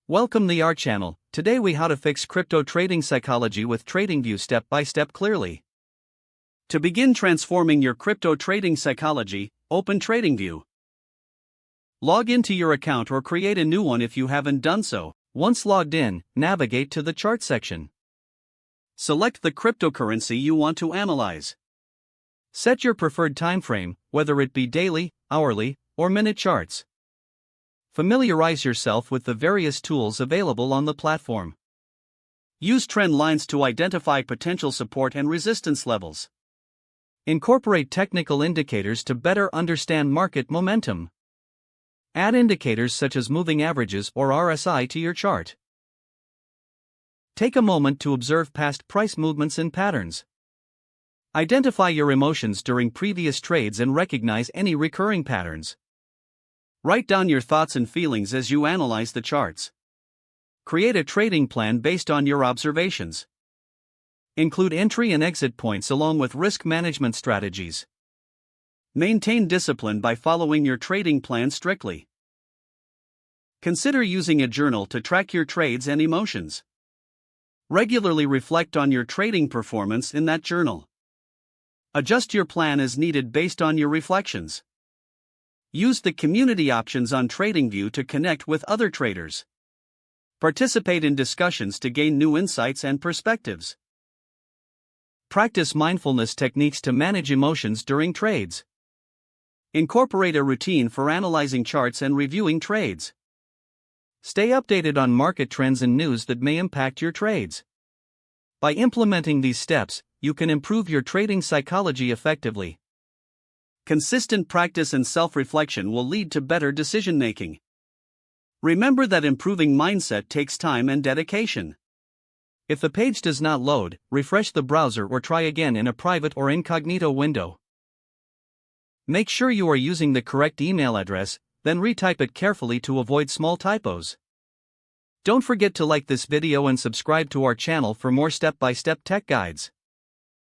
Welcome to our channel. Today we how to fix crypto trading psychology with TradingView step by step clearly. To begin transforming your crypto trading psychology, open TradingView. Log into your account or create a new one if you haven't done so. Once logged in, navigate to the chart section. Select the cryptocurrency you want to analyze. Set your preferred time frame, whether it be daily, hourly, or minute charts. Familiarize yourself with the various tools available on the platform. Use trend lines to identify potential support and resistance levels. Incorporate technical indicators to better understand market momentum. Add indicators such as moving averages or RSI to your chart. Take a moment to observe past price movements and patterns. Identify your emotions during previous trades and recognize any recurring patterns. Write down your thoughts and feelings as you analyze the charts. Create a trading plan based on your observations. Include entry and exit points along with risk management strategies. Maintain discipline by following your trading plan strictly. Consider using a journal to track your trades and emotions. Regularly reflect on your trading performance in that journal. Adjust your plan as needed based on your reflections. Use the community options on TradingView to connect with other traders. Participate in discussions to gain new insights and perspectives. Practice mindfulness techniques to manage emotions during trades. Incorporate a routine for analyzing charts and reviewing trades. Stay updated on market trends and news that may impact your trades. By implementing these steps, you can improve your trading psychology effectively. Consistent practice and self-reflection will lead to better decision-making. Remember that improving mindset takes time and dedication. If the page does not load, refresh the browser or try again in a private or incognito window. Make sure you are using the correct email address, then retype it carefully to avoid small typos. Don't forget to like this video and subscribe to our channel for more step-by-step tech guides.